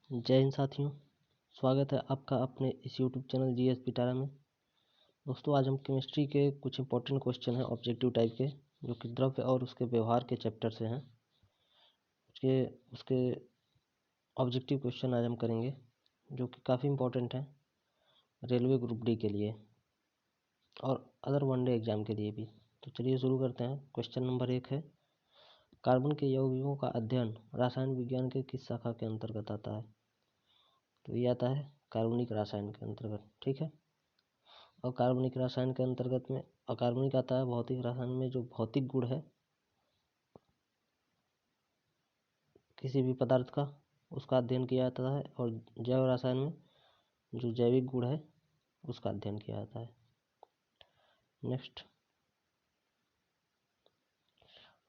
जय हिंद साथियों, स्वागत है आपका अपने इस यूट्यूब चैनल जीएस पिटारा में। दोस्तों, आज हम केमिस्ट्री के कुछ इंपॉर्टेंट क्वेश्चन हैं ऑब्जेक्टिव टाइप के, जो कि द्रव्य और उसके व्यवहार के चैप्टर से हैं। उसके ऑब्जेक्टिव क्वेश्चन आज हम करेंगे, जो कि काफ़ी इंपॉर्टेंट हैं रेलवे ग्रुप डी के लिए और अदर वनडे एग्जाम के लिए भी। तो चलिए शुरू करते हैं। क्वेश्चन नंबर 1 है, कार्बन के यौगिकों का अध्ययन रसायन विज्ञान के किस शाखा के अंतर्गत आता है? तो ये आता है कार्बनिक रसायन के अंतर्गत। ठीक है। और कार्बनिक रसायन के अंतर्गत में अकार्बनिक आता है भौतिक रसायन में, जो भौतिक गुण है किसी भी पदार्थ का, उसका अध्ययन किया जाता है। और जैव रसायन में जो जैविक गुण है उसका अध्ययन किया जाता है। नेक्स्ट,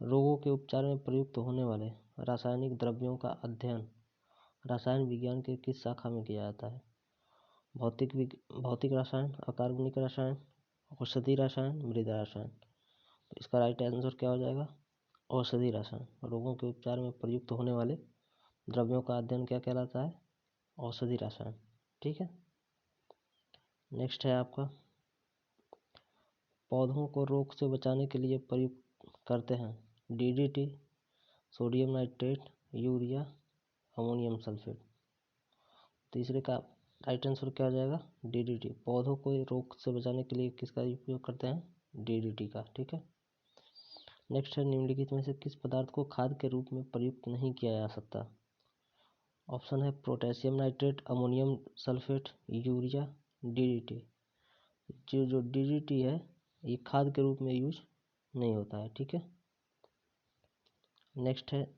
रोगों के उपचार में प्रयुक्त होने वाले रासायनिक द्रव्यों का अध्ययन रसायन विज्ञान के किस शाखा में किया जाता है? भौतिक रसायन, अकार्बनिक रसायन, औषधि रसायन, मृदा रसायन। तो इसका राइट आंसर क्या हो जाएगा? औषधि रसायन। रोगों के उपचार में प्रयुक्त होने वाले द्रव्यों का अध्ययन क्या कहलाता है? औषधि रसायन। ठीक है। नेक्स्ट है आपका, पौधों को रोग से बचाने के लिए प्रयुक्त करते हैं DDT, sodium nitrate, urea, ammonium sulphate. तीसरे का राइट आंसर क्या हो जाएगा? डीडीटी। पौधों को रोग से बचाने के लिए किसका उपयोग करते हैं? डीडीटी का। ठीक है। नेक्स्ट है, निम्नलिखित में से किस पदार्थ को खाद के रूप में प्रयुक्त नहीं किया जा सकता? ऑप्शन है potassium nitrate, ammonium sulphate, urea, DDT. जो डीडीटी है ये खाद के रूप में यूज नहीं होता है। ठीक है। नेक्स्ट है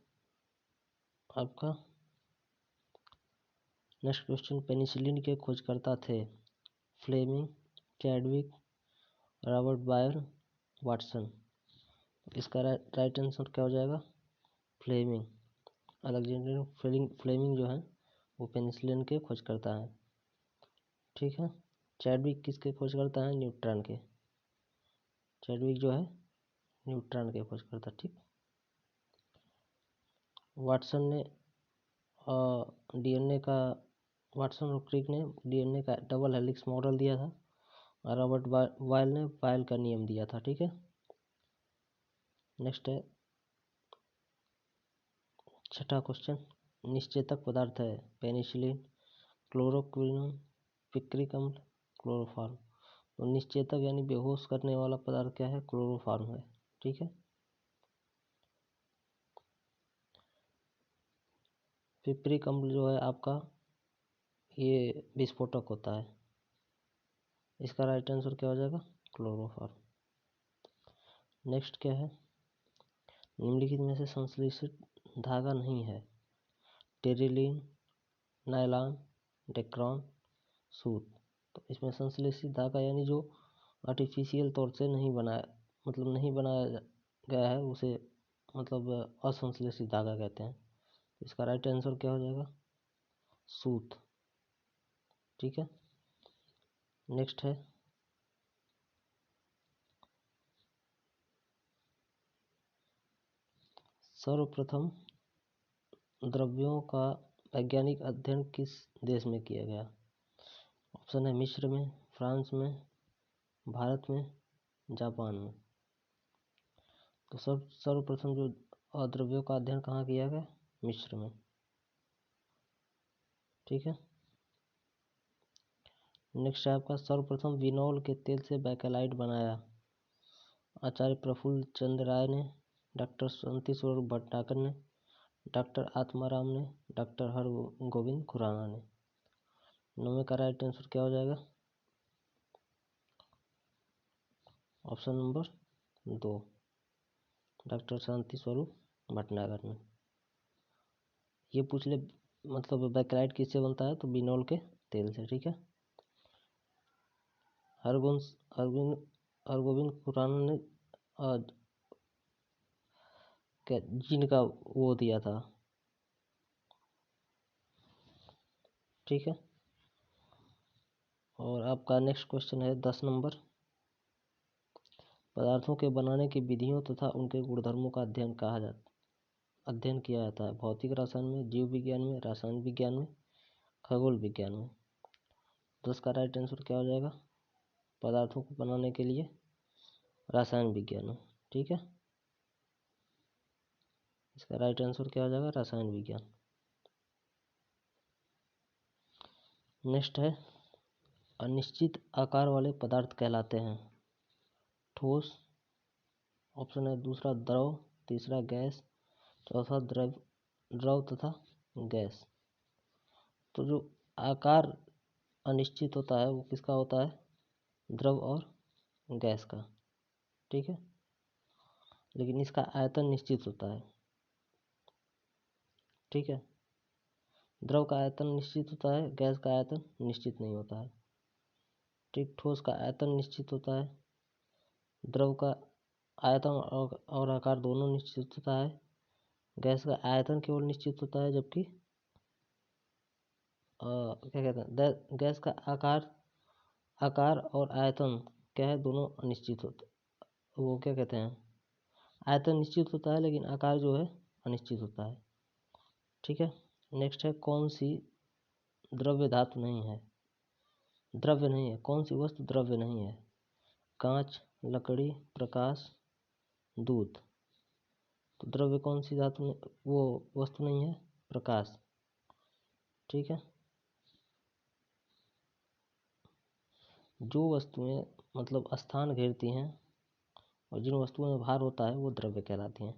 आपका नेक्स्ट क्वेश्चन, पेनिसिलिन के खोजकर्ता थे Fleming, Chadwick, Robert Bayer, Watson. इसका राइट आंसर क्या हो जाएगा? फ्लेमिंग। अलेक्जेंडर फ्लेमिंग जो है वो पेनिसिलिन के खोजकर्ता हैं। ठीक है। चैडविक किसके खोजकर्ता हैं? न्यूट्रॉन के। चैडविक जो है न्यूट्रॉन के खोजकर्ता। ठीक। वाटसन ने डीएनए का वाटसन और क्रिक ने डीएनए का डबल हेलिक्स मॉडल दिया था और रॉबर्ट बायल ने बायल का नियम दिया था। ठीक है। नेक्स्ट है छठा क्वेश्चन, निश्चेतक पदार्थ है पेनिसिलिन, क्लोरोक्विनोन, पिक्रिक अम्ल, क्लोरोफॉर्म। तो निश्चेतक यानी बेहोश करने वाला पदार्थ क्या है? क्लोरोफॉर्म है। ठीक है। पिप्रिक अम्ल जो है आपका ये विस्फोटक होता है। इसका राइट आंसर क्या हो जाएगा? क्लोरोफॉर्म। नेक्स्ट क्या है, निम्नलिखित में से संश्लेषित धागा नहीं है टेरिलीन, नायलॉन, डेक्रॉन, सूत। तो इसमें संश्लेषित धागा यानी जो आर्टिफिशियल तौर से नहीं बनाया गया है उसे असंश्लेषित धागा कहते हैं। तो इसका राइट आंसर क्या हो जाएगा? सूत। ठीक है। नेक्स्ट है सर्वप्रथम द्रव्यों का वैज्ञानिक अध्ययन किस देश में किया गया? ऑप्शन है मिस्र में, फ्रांस में, भारत में, जापान में। तो सर्वप्रथम जो द्रव्यों का अध्ययन कहाँ किया गया? मिस्र में। ठीक है। नेक्स्ट है आपका, सर्वप्रथम विनोल के तेल से बैकेलाइट बनाया आचार्य प्रफुल्ल चंद्र राय ने, डॉक्टर शांति स्वरूप भटनागर ने, डॉक्टर आत्माराम ने, डॉक्टर हरगोविंद खुराना ने। 9 का राइट आंसर क्या हो जाएगा? Option number 2, doctor Shanti Swarup Bhatnagar ने। ये पूछ ले बैकेलाइट किससे बनता है? तो बिनोल के तेल से। ठीक है। हरगोविंद खुराना ने जिनका वो दिया था। ठीक है। और आपका नेक्स्ट क्वेश्चन है 10 नंबर, पदार्थों के बनाने की विधियों तथा उनके गुणधर्मों का अध्ययन किया जाता है भौतिक रसायन में, जीव विज्ञान में, रसायन विज्ञान में, खगोल विज्ञान में। 10 का राइट आंसर क्या हो जाएगा? पदार्थों को बनाने के लिए रसायन विज्ञान में। ठीक है, इसका राइट आंसर क्या हो जाएगा? रसायन विज्ञान। नेक्स्ट है, अनिश्चित आकार वाले पदार्थ कहलाते हैं ठोस, ऑप्शन है दूसरा द्रव, तीसरा गैस, चौथा द्रव तथा गैस। तो जो आकार अनिश्चित होता है वो किसका होता है? द्रव और गैस का। ठीक है, लेकिन इसका आयतन निश्चित होता है। ठीक है, द्रव का आयतन निश्चित होता है, गैस का आयतन निश्चित नहीं होता है। ठीक, ठोस का आयतन निश्चित होता है, द्रव का आयतन और आकार दोनों निश्चित होता है, गैस का आयतन केवल निश्चित होता है, जबकि क्या कहते हैं, गैस का आकार और आयतन क्या है? दोनों अनिश्चित होते, वो क्या कहते हैं, आयतन निश्चित होता है लेकिन आकार जो है अनिश्चित होता है। ठीक है, नेक्स्ट है, कौन सी द्रव्य धातु नहीं है? द्रव्य नहीं है, कौन सी वस्तु द्रव्य नहीं है? कांच, लकड़ी, प्रकाश, दूध। तो द्रव्य कौन सी धातु वो वस्तु नहीं है? प्रकाश। ठीक है, जो वस्तुएं मतलब स्थान घेरती हैं और जिन वस्तुओं में भार होता है वो द्रव्य कहलाती हैं।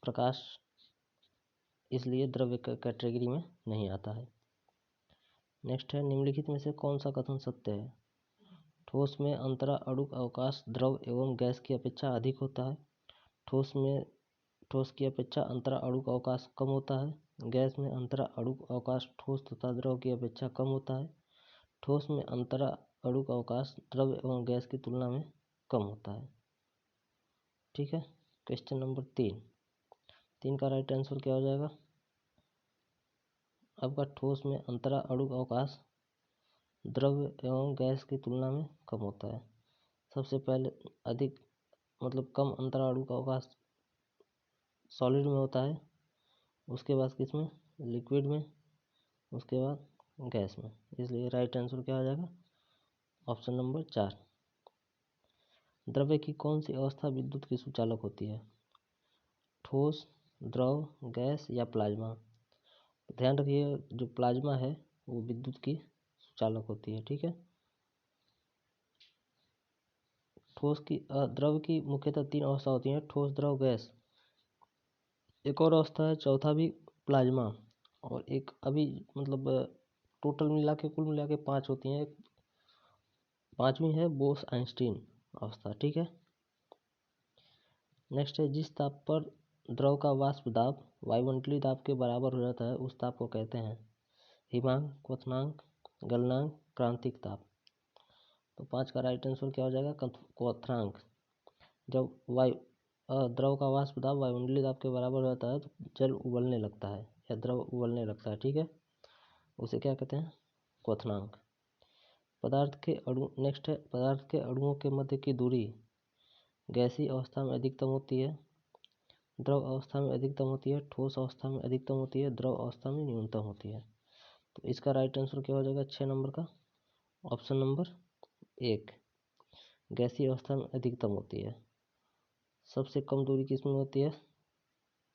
प्रकाश इसलिए द्रव्य कैटेगरी में नहीं आता है। नेक्स्ट है, निम्नलिखित में से कौन सा कथन सत्य है? ठोस में अंतरा अणुक अवकाश द्रव एवं गैस की अपेक्षा अधिक होता है। ठोस की अपेक्षा अंतरा अणुक अवकाश कम होता है। गैस में अंतरा अणुक अवकाश ठोस तथा द्रव की अपेक्षा कम होता है। ठोस में अंतरा अणुक अवकाश द्रव एवं गैस की तुलना में कम होता है। ठीक है, क्वेश्चन नंबर 3 का राइट आंसर क्या हो जाएगा? आपका ठोस में अंतरा अणुक अवकाश द्रव एवं गैस की तुलना में कम होता है। सबसे पहले अधिक मतलब कम अंतरा अणुक अवकाश सॉलिड में होता है, उसके बाद किसमें? लिक्विड में, उसके बाद गैस में। इसलिए राइट आंसर क्या हो जाएगा? Option number 4। द्रव्य की कौन सी अवस्था विद्युत की सुचालक होती है? ठोस, द्रव, गैस या प्लाज्मा? ध्यान रखिए, जो प्लाज्मा है वो विद्युत की सुचालक होती है। ठीक है, द्रव की मुख्यतः 3 अवस्था होती हैं, ठोस, द्रव, गैस। एक और अवस्था है चौथा भी प्लाज्मा, और एक अभी मतलब टोटल मिला के कुल मिला के 5 होती हैं। पांचवी है बोस आइंस्टीन अवस्था। ठीक है, नेक्स्ट है, जिस ताप पर द्रव का वाष्प दाब वायुमंडलीय दाब के बराबर हो जाता है उस ताप को कहते हैं हिमांक, क्वथनांक, गलनांक, क्रांतिक ताप। तो 5 का राइट आंसर क्या हो जाएगा? क्वथनांक। जब द्रव का वाष्प दाब वायुमंडलीय दाब के बराबर हो जाता है तो जल उबलने लगता है या द्रव उबलने लगता है। ठीक है, उसे क्या कहते हैं? क्वथनांक। नेक्स्ट है, पदार्थ के अणुओं के मध्य की दूरी गैसीय अवस्था में अधिकतम होती है, द्रव अवस्था में अधिकतम होती है, ठोस अवस्था में अधिकतम होती है, द्रव अवस्था में न्यूनतम होती है। तो इसका राइट आंसर क्या हो जाएगा 6 नंबर का? ऑप्शन नंबर 1, गैसीय अवस्था में अधिकतम होती है। सबसे कम दूरी किसमें होती है?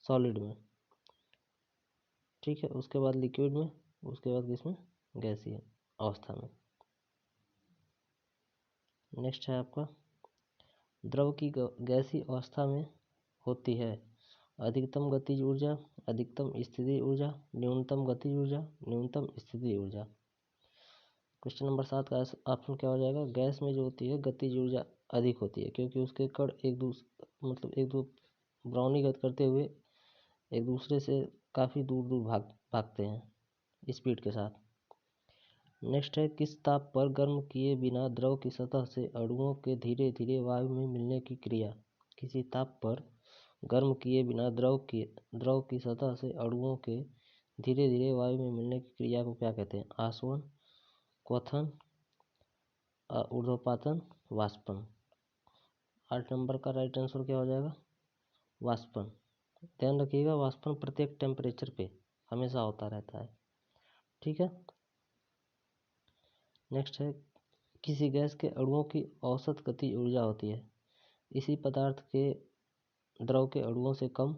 सॉलिड में। ठीक है, उसके बाद लिक्विड में, उसके बाद किसमें? गैसीय अवस्था में। नेक्स्ट है आपका, द्रव की गैसीय अवस्था में होती है अधिकतम गतिज ऊर्जा, अधिकतम स्थितिज ऊर्जा, न्यूनतम गतिज ऊर्जा, न्यूनतम स्थितिज ऊर्जा। क्वेश्चन नंबर 7 का ऑप्शन क्या हो जाएगा? गैस में जो होती है गतिज ऊर्जा अधिक होती है, क्योंकि उसके कण एक दो ब्राउनी गति करते हुए एक दूसरे से काफ़ी दूर दूर भागते हैं स्पीड के साथ। नेक्स्ट है, किस ताप पर गर्म किए बिना द्रव की सतह से अणुओं के धीरे धीरे वायु में मिलने की क्रिया? किसी ताप पर गर्म किए बिना द्रव की सतह से अणुओं के धीरे धीरे वायु में मिलने की क्रिया को क्या कहते हैं? आसवन, क्वथन, ऊर्ध्वपातन, वाष्पन। 8 नंबर का राइट आंसर क्या हो जाएगा? वाष्पन। ध्यान रखिएगा, वाष्पन प्रत्येक टेम्परेचर पे हमेशा होता रहता है। ठीक है, नेक्स्ट है किसी गैस के अणुओं की औसत गतिज ऊर्जा होती है इसी पदार्थ के द्रव के अणुओं से कम,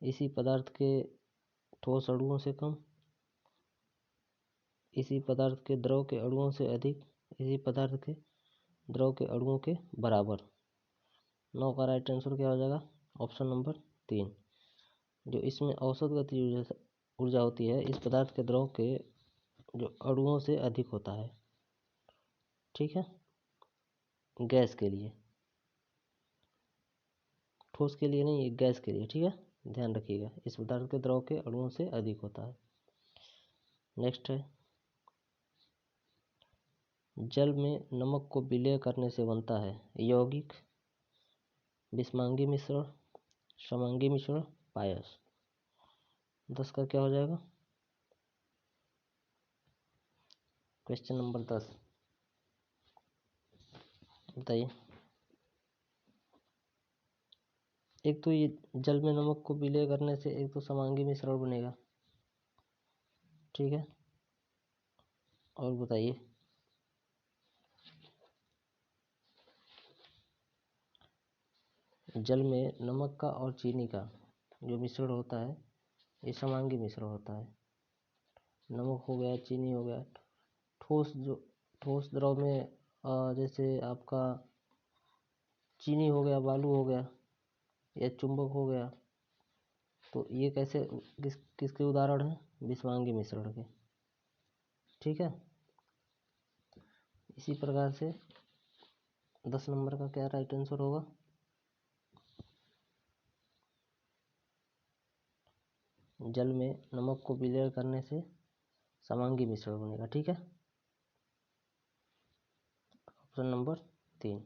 इसी पदार्थ के ठोस अणुओं से कम, इसी पदार्थ के द्रव के अणुओं से अधिक, इसी पदार्थ के द्रव के अणुओं के बराबर। 9 का राइट आंसर क्या हो जाएगा? Option number 3। जो इसमें औसत गतिज ऊर्जा होती है इस पदार्थ के द्रव के जो अणुओं से अधिक होता है। ठीक है, गैस के लिए, ठोस के लिए नहीं, ये गैस के लिए। ठीक है, ध्यान रखिएगा, इस पदार्थ के द्रव के अणुओं से अधिक होता है। नेक्स्ट है जल में नमक को विलय करने से बनता है यौगिक, बिस्मांगी मिश्रण, समांगी मिश्रण, पायस। 10 का क्या हो जाएगा? क्वेश्चन नंबर 10 बताइए। एक तो ये जल में नमक को विलय करने से एक तो समांगी मिश्रण बनेगा। ठीक है, और बताइए। जल में नमक का और चीनी का जो मिश्रण होता है ये समांगी मिश्रण होता है। नमक हो गया, चीनी हो गया, ठोस द्रव में जैसे आपका चीनी हो गया, बालू हो गया या चुंबक हो गया, तो ये कैसे किसके उदाहरण हैं? विस्मांगी मिश्रण के। ठीक है, इसी प्रकार से 10 नंबर का क्या राइट आंसर होगा? जल में नमक को विलय करने से समांगी मिश्रण बनेगा। ठीक है, ऑप्शन नंबर 3।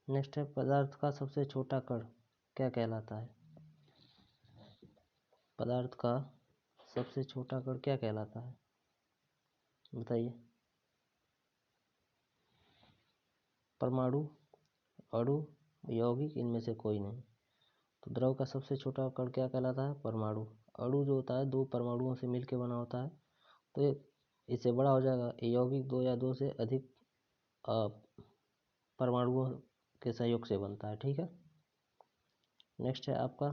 नेक्स्ट है पदार्थ का सबसे छोटा कण क्या कहलाता है? पदार्थ का सबसे छोटा कण क्या कहलाता है? बताइए। परमाणु, अणु, यौगिक, इनमें से कोई नहीं। तो द्रव का सबसे छोटा कण क्या कहलाता है? परमाणु। अणु जो होता है 2 परमाणुओं से मिलकर बना होता है, तो ये इससे बड़ा हो जाएगा। यौगिक 2 या 2 से अधिक परमाणुओं के सहयोग से बनता है। ठीक है, नेक्स्ट है आपका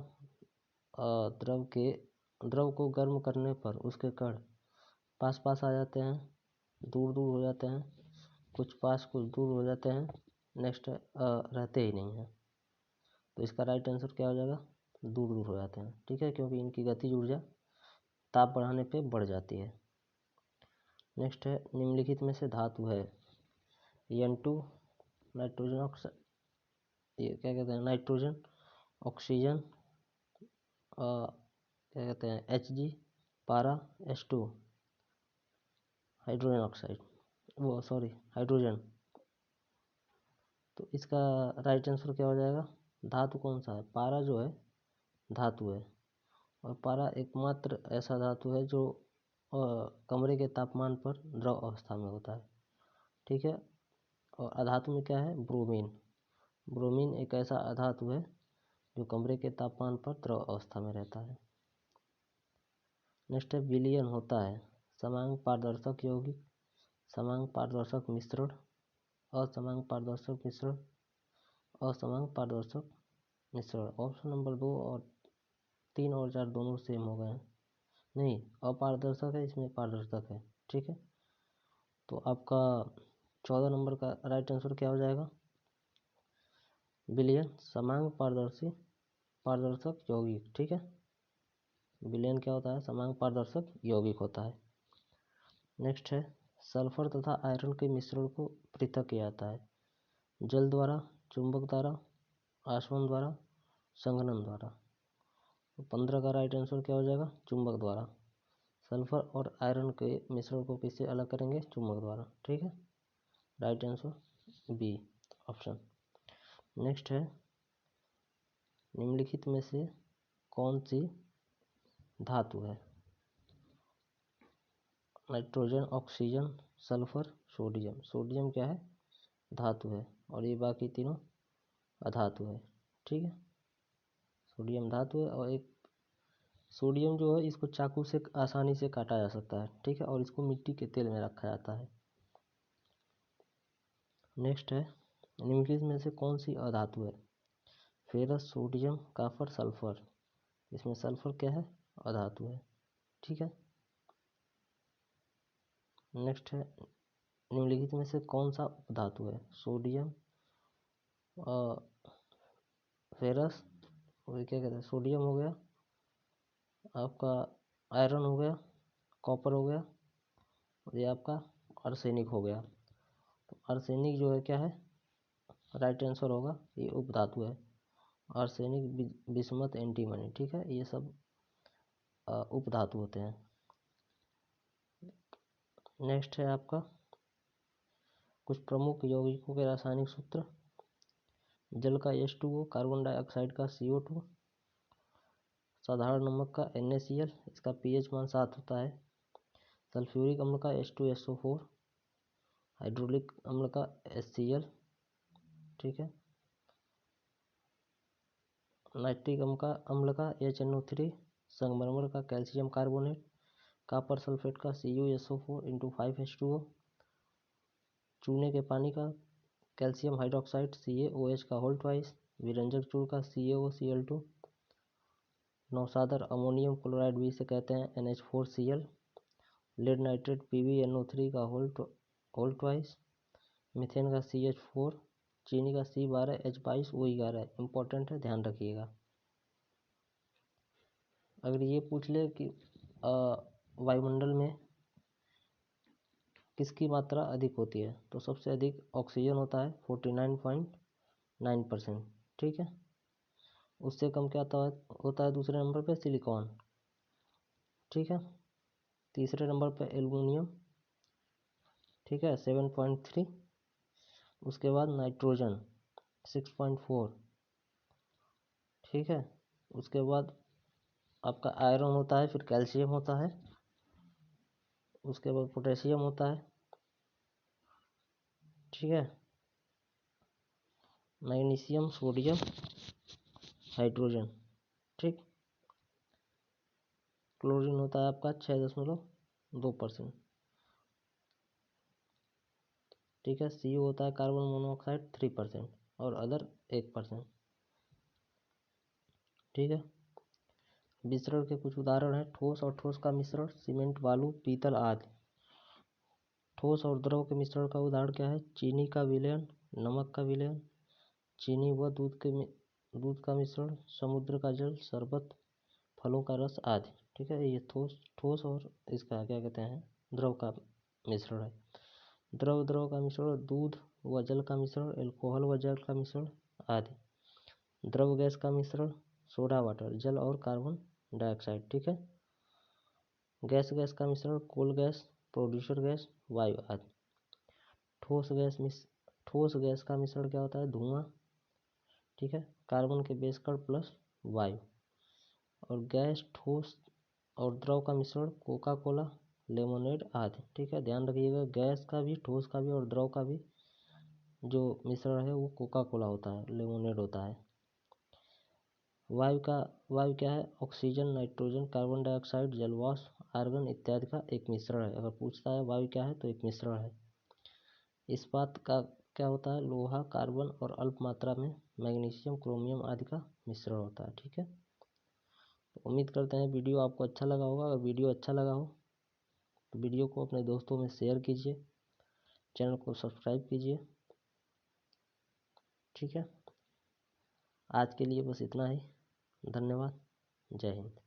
द्रव को गर्म करने पर उसके कण पास पास आ जाते हैं, दूर दूर हो जाते हैं, कुछ पास कुछ दूर हो जाते हैं, नेक्स्ट रहते ही नहीं हैं। तो इसका राइट आंसर क्या हो जाएगा? दूर दूर हो जाते हैं। ठीक है, क्योंकि इनकी गतिज ऊर्जा ताप बढ़ाने पे बढ़ जाती है। नेक्स्ट है निम्नलिखित में से धातु है N2, नाइट्रोजन ऑक्साइड, ये क्या कहते हैं, नाइट्रोजन, ऑक्सीजन, क्या कहते हैं Hg, पारा, H2, हाइड्रोजन ऑक्साइड, वो सॉरी हाइड्रोजन। तो इसका राइट आंसर क्या हो जाएगा? धातु कौन सा है? पारा जो है धातु है, और पारा एकमात्र ऐसा धातु है जो कमरे के तापमान पर द्रव अवस्था में होता है। ठीक है, और अधातु में क्या है? ब्रोमीन। ब्रोमीन एक ऐसा अधातु है जो कमरे के तापमान पर द्रव अवस्था में रहता है। नेक्स्ट है विलयन होता है समांग पारदर्शक यौगिक, समांग पारदर्शक मिश्रण, असमांग पारदर्शक मिश्रण, असमांग पारदर्शक मिश्रण। ऑप्शन नंबर 2 और 3 और 4 दोनों सेम हो गए हैं। नहीं, अपारदर्शक है, इसमें पारदर्शक है। ठीक है, तो आपका 14 नंबर का राइट आंसर क्या हो जाएगा? विलयन समांग पारदर्शक यौगिक। ठीक है, विलयन क्या होता है? समांग पारदर्शक यौगिक होता है। नेक्स्ट है सल्फर तथा आयरन के मिश्रण को पृथक किया जाता है जल द्वारा, चुंबक द्वारा, आसवन द्वारा, संघनन द्वारा। तो 15 का राइट आंसर क्या हो जाएगा? चुंबक द्वारा। सल्फर और आयरन के मिश्रण को किससे अलग करेंगे? चुंबक द्वारा। ठीक है, right answer B option. Next है निम्नलिखित में से कौन सी धातु है? Nitrogen, oxygen, sulphur, sodium. Sodium क्या है? धातु है, और ये बाकी तीनों अधातु है। ठीक है, सोडियम धातु है और एक सोडियम जो है इसको चाकू से आसानी से काटा जा सकता है, ठीक है, और इसको मिट्टी के तेल में रखा जाता है। नेक्स्ट है, निम्नलिखित में से कौन सी अधातु है? Ferrous, sodium, copper, sulphur. इसमें सल्फर क्या है? अधातु है, ठीक है। नेक्स्ट है, निम्नलिखित में से कौन सा उपधातु है? सोडियम, फेरस, और क्या कहते हैं, सोडियम हो गया, आपका आयरन हो गया, कॉपर हो गया, और ये आपका आर्सेनिक हो गया। तो आर्सेनिक जो है क्या है? राइट आंसर होगा, ये उपधातु है। आर्सेनिक, बिस्मथ, एंटीमनी, ठीक है, ये सब उपधातु होते हैं। नेक्स्ट है आपका कुछ प्रमुख यौगिकों के रासायनिक सूत्र। जल का H2O, कार्बन डाइऑक्साइड का CO2, साधारण नमक का NaCl, इसका pH मान 7 होता है। सल्फ्यूरिक अम्ल का H2SO4, हाइड्रोलिक अम्ल का HCl, ठीक है। नाइट्रिक अम्ल का HNO3, संगमरमर का कैल्शियम कार्बोनेट, कॉपर सल्फेट का CuSO4 × 5H2O, चूने के पानी का कैल्शियम हाइड्रोक्साइड CaOH का होल ट्वाइस, विरंजक चूर्ण का CaOCl2, नौसादर अमोनियम क्लोराइड भी इसे कहते हैं NH4Cl, लेड नाइट्रेट PbNO3 का होल ट्वाइस, मीथेन का CH4, चीनी का C12H22O11। इम्पोर्टेंट है, ध्यान रखिएगा। अगर ये पूछ ले कि वायुमंडल में किसकी मात्रा अधिक होती है, तो सबसे अधिक ऑक्सीजन होता है 49.9%, ठीक है। उससे कम क्या होता है दूसरे नंबर पे? सिलिकॉन, ठीक है। तीसरे नंबर पे एल्युमिनियम, ठीक है, 7.3। उसके बाद नाइट्रोजन 6.4, ठीक है। उसके बाद आपका आयरन होता है, फिर कैल्शियम होता है, उसके बाद पोटेशियम होता है, ठीक है, मैग्नीशियम, सोडियम, हाइड्रोजन, ठीक। क्लोरीन होता है आपका 6.2%, ठीक है। CO होता है कार्बन मोनोऑक्साइड 3% और अदर 1%, ठीक है। मिश्रण के कुछ उदाहरण हैं। ठोस और ठोस का मिश्रण, सीमेंट, बालू, पीतल आदि। ठोस और द्रव के मिश्रण का उदाहरण क्या है? चीनी का विलयन, नमक का विलयन, चीनी व दूध का मिश्रण, समुद्र का जल, शरबत, फलों का रस आदि, ठीक है। ये ठोस और इसका क्या कहते हैं, द्रव का मिश्रण है। द्रव का मिश्रण, दूध व जल का मिश्रण, एल्कोहल व जल का मिश्रण आदि। द्रव गैस का मिश्रण, सोडा वाटर, जल और कार्बन डाइऑक्साइड, ठीक है। गैस का मिश्रण, कोल गैस, प्रोड्यूसर गैस, वायु आदि। ठोस गैस का मिश्रण क्या होता है? धुआं, ठीक है, कार्बन के बेस कण प्लस वायु। और गैस, ठोस और द्रव का मिश्रण, कोका कोला, लेमोनेड आदि, ठीक है। ध्यान रखिएगा, गैस का भी, ठोस का भी और द्रव का भी जो मिश्रण है वो कोका कोला होता है, लेमोनेड होता है। वायु क्या है? ऑक्सीजन, नाइट्रोजन, कार्बन डाइऑक्साइड, जलवाष्प, आर्गन इत्यादि का एक मिश्रण है। अगर पूछता है वायु क्या है तो एक मिश्रण है। इस्पात का क्या होता है? लोहा, कार्बन और अल्प मात्रा में मैग्नीशियम, क्रोमियम आदि का मिश्रण होता है, ठीक है। तो उम्मीद करते हैं वीडियो आपको अच्छा लगा होगा। अगर वीडियो अच्छा लगा हो तो वीडियो को अपने दोस्तों में शेयर कीजिए, चैनल को सब्सक्राइब कीजिए, ठीक है। आज के लिए बस इतना ही। धन्यवाद। जय हिंद।